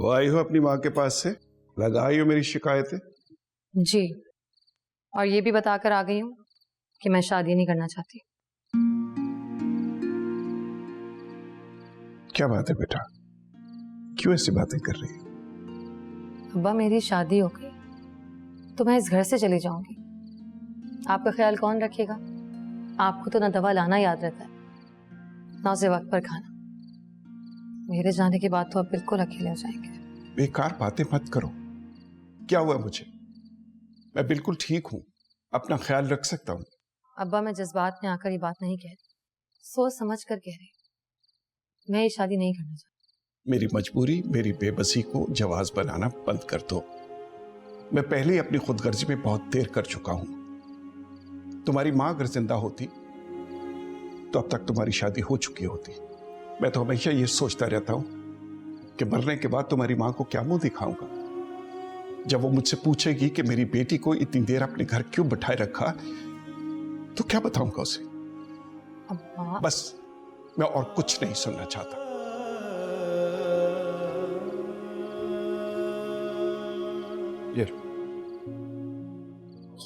वो आई हो अपनी माँ के पास से, लगाई हो मेरी शिकायतें? जी, और ये भी बताकर आ गई हूँ कि मैं शादी नहीं करना चाहती। क्या बात है बेटा, क्यों ऐसी बातें कर रही है? अब्बा मेरी शादी हो गई तो मैं इस घर से चली जाऊंगी। आपका ख्याल कौन रखेगा? आपको तो ना दवा लाना याद रहता है, ना उसे वक्त पर खाना। मेरे जाने के बाद तो आप बिल्कुल अकेले हो जाएंगे। बेकार बातें मत करो। क्या हुआ मुझे? मैं बिल्कुल ठीक हूं, अपना ख्याल रख सकता हूं। अब्बा मैं जज्बात में आकर ये बात नहीं कह रही, सोच समझ कर कह रही। मैं ये शादी नहीं करना चाहती। मेरी मजबूरी, मेरी बेबसी को जवाज बनाना बंद कर दो। मैं पहले ही अपनी खुदगर्जी में बहुत देर कर चुका हूं। तुम्हारी मां अगर जिंदा होती तो अब तक तुम्हारी शादी हो चुकी होती। मैं तो हमेशा ये सोचता रहता हूं कि मरने के बाद तुम्हारी मां को क्या मुंह दिखाऊंगा। जब वो मुझसे पूछेगी कि मेरी बेटी को इतनी देर अपने घर क्यों बिठाए रखा, तो क्या बताऊंगा उसे? अब्बा बस, मैं और कुछ नहीं सुनना चाहता।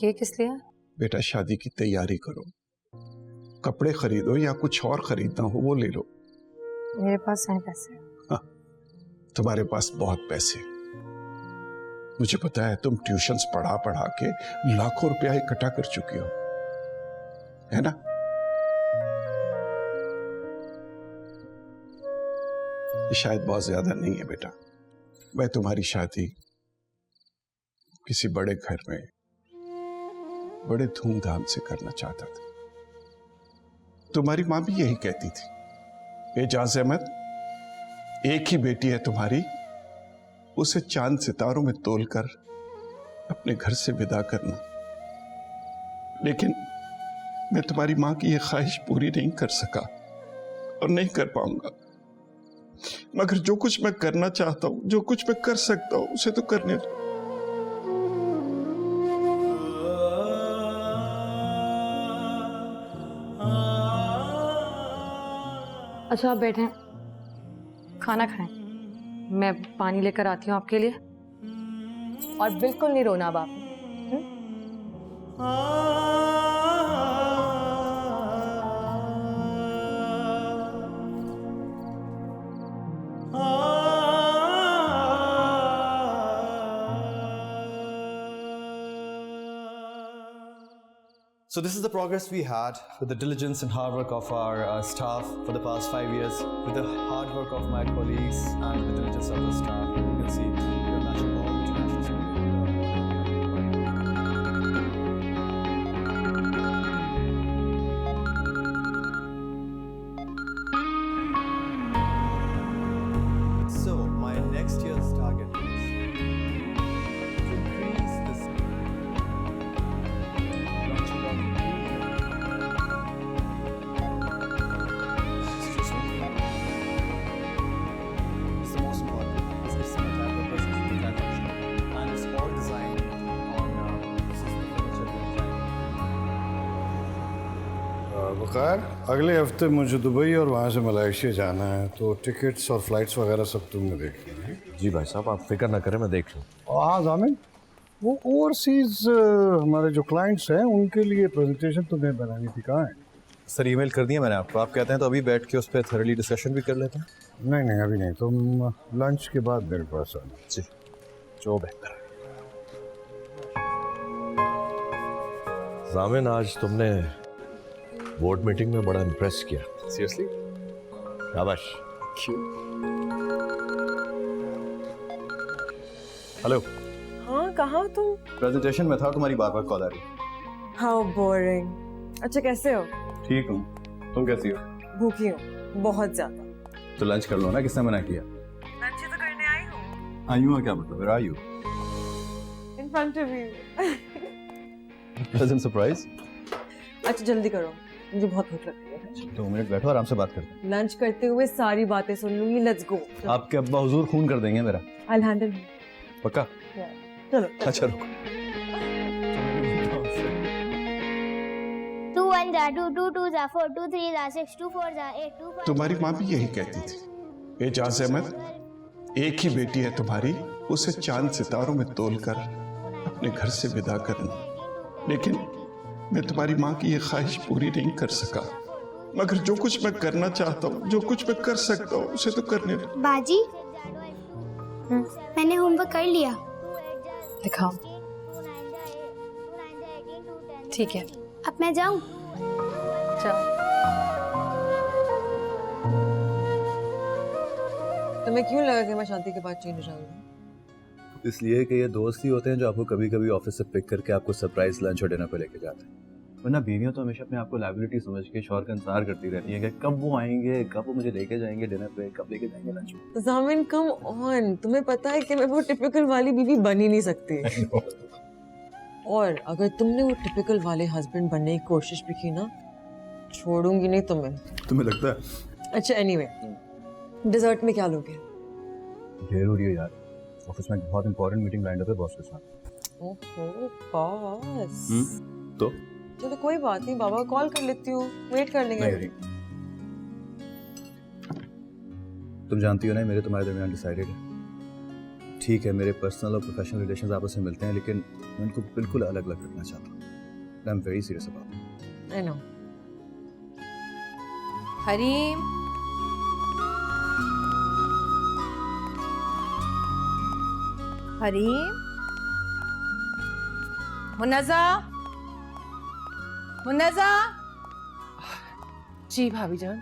ये किस लिए? बेटा शादी की तैयारी करो, कपड़े खरीदो या कुछ और खरीदना हो वो ले लो। मेरे पास हैं पैसे। हाँ, तुम्हारे पास बहुत पैसे। मुझे पता है तुम ट्यूशन्स पढ़ा पढ़ा के लाखों रुपया इकट्ठा कर चुकी हो, है ना? ये शायद बहुत ज्यादा नहीं है बेटा। मैं तुम्हारी शादी किसी बड़े घर में बड़े धूमधाम से करना चाहता था। तुम्हारी मां भी यही कहती थी, एजाज अहमद एक ही बेटी है तुम्हारी, उसे चांद सितारों में तोलकर अपने घर से विदा करना। लेकिन मैं तुम्हारी मां की यह ख्वाहिश पूरी नहीं कर सका और नहीं कर पाऊंगा। मगर जो कुछ मैं करना चाहता हूं, जो कुछ मैं कर सकता हूं, उसे तो करने दो। अच्छा आप बैठें, खाना खाएं। मैं पानी लेकर आती हूँ आपके लिए। और बिल्कुल नहीं रोना अब आपने। So this is the progress we had with the diligence and hard work of our staff for the past 5 years, with the hard work of my colleagues and the diligence of the staff. You can see we are matching all international standards. So my next year's target is to increase this. वकार, अगले हफ्ते मुझे Dubai और वहाँ से Malaysia जाना है, तो tickets और फ्लाइट्स वगैरह सब तुमने देख लिया है? जी भाई साहब, आप फिक्र ना करें, मैं देख लूँ। हाँ जामिन, वो ओवरसीज हमारे जो क्लाइंट्स हैं उनके लिए प्रेजेंटेशन तुम्हें बनानी थी, कहाँ है? सर ईमेल कर दिया मैंने आपको। आप कहते हैं तो अभी बैठ के उस पर थॉरली डिस्कशन भी कर लेते हैं। नहीं अभी नहीं, तुम लंच के बाद मेरे पास आना। जी, जो बेहतर। जामिन, आज तुमने बोर्ड मीटिंग में बड़ा इम्प्रेस किया। सीरियसली? शाबाश। क्यों? हेलो। हाँ कहाँ तुम? प्रेजेंटेशन में था, तुम्हारी बार बार कॉल आ रही। How boring. अच्छा कैसे हो? ठीक हूँ, तुम कैसी हो? भूखी हूँ बहुत ज्यादा। तो लंच कर लो ना, किसने मना किया? लंच ही तो करने आई हूँ। आई हूँ क्या मतलब? Where are you? In front of you. Pleasant surprise. अच्छा जल्दी करो, मुझे बहुत भूख लग रही है। 2 मिनट बैठो, आराम से बात करते हैं। लंच करते हुए सारी बातें सुन लूंगी। Let's go. आपके अब्बा हुजूर खून कर देंगे मेरा। I'll handle it. पक्का? चलो। अच्छा रुको। 2 1 2 2 2 4 2 3 6 2 4 8 2 5। तुम्हारी मां भी यही कहती थी, एजाज अहमद एक ही बेटी है तुम्हारी, उसे चांद सितारों में तोलकर अपने घर से विदा करना, लेकिन मैं तुम्हारी माँ की ये ख्वाहिश पूरी नहीं कर सका। मगर जो कुछ मैं करना चाहता हूँ, जो कुछ मैं कर सकता हूँ, उसे तो करने दो। बाजी मैंने होमवर्क कर लिया। दिखाओ। ठीक है, अब मैं जाऊं? चलो। तुम्हें क्यों लगा कि मैं शादी के बाद चेंज हो जाऊंगी? इसलिए कि ये दोस्त ही होते हैं जो आपको कभी कभी ऑफिस से पिक करके आपको सरप्राइज लंच और डिनर पे लेके जाते हैं। वरना बीवियां तो हमेशा अपने आप को लाइबिलिटी समझ के शौहर का इंतजार करती रहती हैं कि कब वो आएंगे, कब वो मुझे लेके जाएंगे डिनर पे, कब लेके जाएंगे लंच पे। जामिन कम ऑन, तुम्हें पता है कि मैं वो टिपिकल वाली बीवी बन ही नहीं सकती। और अगर तुमने वो टिपिकल वाले हस्बैंड बनने की कोशिश भी की ना, छोड़ूंगी नहीं तुम्हें। तुम्हें लगता है? अच्छा एनीवे, डिजर्ट में क्या लोगे? ढेर हो रही है यार, ऑफिस में एक बहुत इंपॉर्टेंट मीटिंग लाइन अप है बॉस के साथ। ओहो बॉस। तो चलो कोई बात नहीं, बाबा को कॉल कर लेती हूँ, वेट कर लेंगे। नहीं, तुम जानती हो ना मेरे तुम्हारे दरमियान डिसाइडेड है। ठीक है, मेरे पर्सनल और प्रोफेशनल रिलेशंस आपस में मिलते हैं, लेकिन मैं उनको बिल्कुल अलग अलग रखना चाहता हूँ। I am very serious about it. I know. Hareem, Hareem, Munazza, Munazza. जी भाभी जान।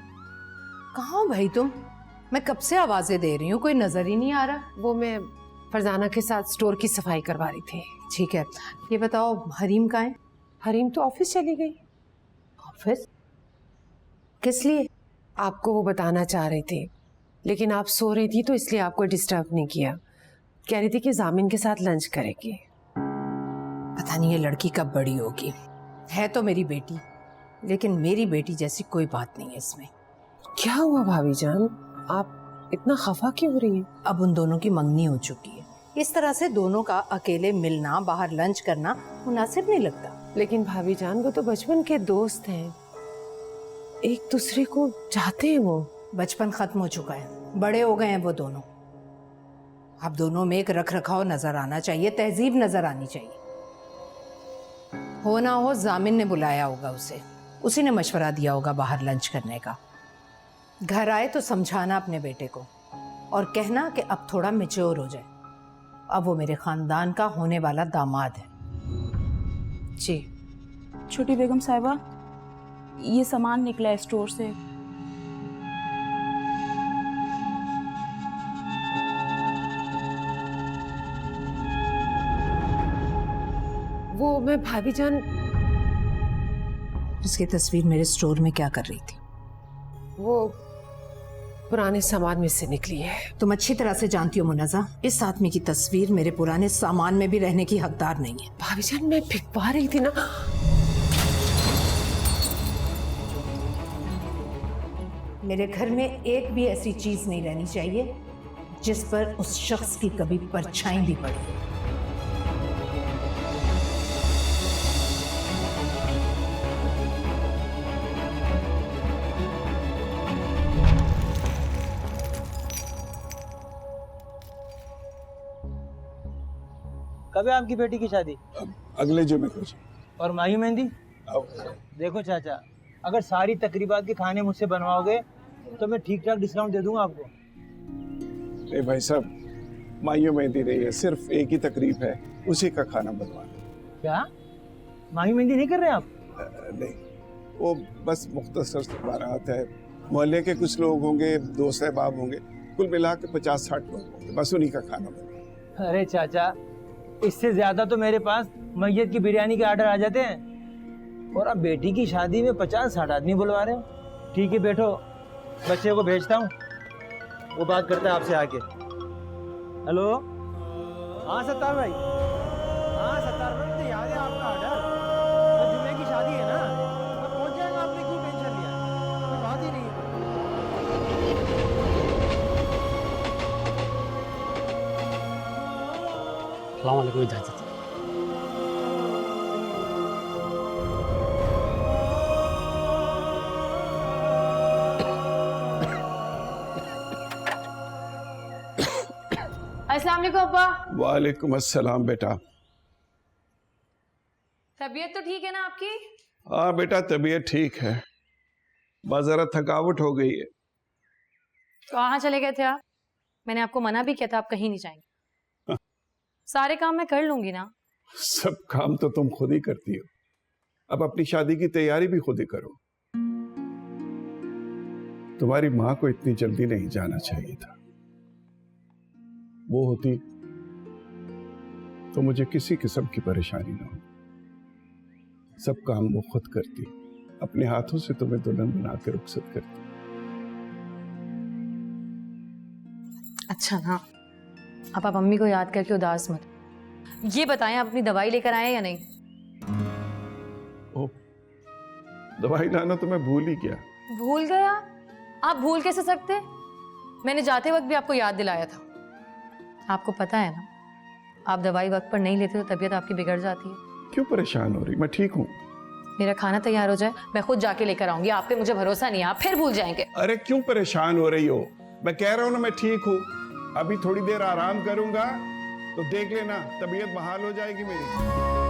कहाँ हो भाई तुम? मैं कब से आवाजें दे रही हूँ, कोई नजर ही नहीं आ रहा। वो मैं फरजाना के साथ स्टोर की सफाई करवा रही थी। ठीक है, ये बताओ हरीम कहाँ है? हरीम तो ऑफिस चली गई। ऑफिस? किस लिए? आपको वो बताना चाह रही थी, लेकिन आप सो रही थी तो इसलिए आपको डिस्टर्ब नहीं किया। कह रही थी कि जामिन के साथ लंच करेगी। पता नहीं ये लड़की कब बड़ी होगी। है तो मेरी बेटी, लेकिन मेरी बेटी जैसी कोई बात नहीं है इसमें। क्या हुआ भाभी जान, आप इतना खफा क्यों हो रही हैं? अब उन दोनों की मंगनी हो चुकी है, इस तरह से दोनों का अकेले मिलना, बाहर लंच करना मुनासिब नहीं लगता। लेकिन भाभी जान, वो तो बचपन के दोस्त हैं, एक दूसरे को चाहते हैं। वो बचपन खत्म हो चुका है, बड़े हो गए हैं वो दोनों। अब दोनों में एक रख रखाव नजर आना चाहिए, तहजीब नजर आनी चाहिए। हो ना हो जामिन ने बुलाया होगा उसे, उसी ने मशवरा दिया होगा बाहर लंच करने का। घर आए तो समझाना अपने बेटे को और कहना कि अब थोड़ा मैच्योर हो जाए, अब वो मेरे खानदान का होने वाला दामाद है। जी। छोटी बेगम साहिबा, ये सामान निकला है स्टोर से। वो मैं भाभी जान, उसकी तस्वीर मेरे स्टोर में क्या कर रही थी? वो पुराने सामान में से निकली है। तुम अच्छी तरह से जानती हो मुन्नज़ा, इस आदमी की तस्वीर मेरे पुराने सामान में भी रहने की हकदार नहीं है। भाभी जान, मैं भिगवा रही थी ना। मेरे घर में एक भी ऐसी चीज नहीं रहनी चाहिए जिस पर उस शख्स की कभी परछाई भी पड़े। कब है आपकी बेटी की शादी? अगले जुमे को। और माही मेहंदी? देखो चाचा, अगर सारी तकरीबात के खाने मुझसे बनवाओगे तो मैं ठीक ठाक डिस्काउंट दे दूंगा आपको। ए भाई साहब, माइयों मेहंदी नहीं है, सिर्फ एक ही तकरीब है, उसी का खाना बनवाना। क्या माही मेहंदी नहीं कर रहे आप? नहीं, वो बस मुख्तसर से बारात है, मोहल्ले के कुछ लोग होंगे, दोस्त अहबाब होंगे, कुल मिला के 50-60 लोग होंगे, बस उन्हीं का खाना बनेगा। अरे चाचा, इससे ज्यादा तो मेरे पास मैयत की बिरयानी के ऑर्डर आ जाते हैं, और अब बेटी की शादी में 50-60 आदमी बुलवा रहे हो। ठीक है बैठो, बच्चे को भेजता हूँ, वो बात करता है आपसे आके। हेलो, हाँ सत्तार भाई, हाँ सत्तार भाई, मुझे याद है आपका ऑर्डर। तो जुमे की शादी है ना, तो पहुँच जाएगा, आपने क्यों टेंशन लिया, कोई बात ही नहीं है। अस्सलाम वालेकुम, इजाज़त। वालेकुम अब्बा। वालेकुम अस्सलाम बेटा। तबीयत तो ठीक है ना आपकी? हाँ बेटा, तबीयत ठीक है, बस जरा थकावट हो गई है। कहाँ चले गए थे आप? मैंने आपको मना भी किया था, आप कहीं नहीं जाएंगे। सारे काम मैं कर लूंगी ना। सब काम तो तुम खुद ही करती हो, अब अपनी शादी की तैयारी भी खुद ही करो। तुम्हारी माँ को इतनी जल्दी नहीं जाना चाहिए था। वो होती तो मुझे किसी किस्म की परेशानी ना हो। सब काम वो खुद करती, अपने हाथों से तुम्हें दुल्हन बना के रुखसत करती। अच्छा ना, अब आप अम्मी को याद करके उदास मत। ये बताएं, आप अपनी दवाई लेकर आए या नहीं? ओ, दवाई लाना तो मैं भूल ही गया। भूल गया? आप भूल कैसे सकते? मैंने जाते वक्त भी आपको याद दिलाया था। आपको पता है ना, आप दवाई वक्त पर नहीं लेते तो तबीयत आपकी बिगड़ जाती है। क्यों परेशान हो रही? मैं ठीक हूँ। मेरा खाना तैयार हो जाए, मैं खुद जाके लेकर आऊंगी। आप पे मुझे भरोसा नहीं है, आप फिर भूल जाएंगे। अरे क्यों परेशान हो रही हो? मैं कह रहा हूँ ना मैं ठीक हूँ, अभी थोड़ी देर आराम करूंगा तो देख लेना तबीयत बहाल हो जाएगी मेरी।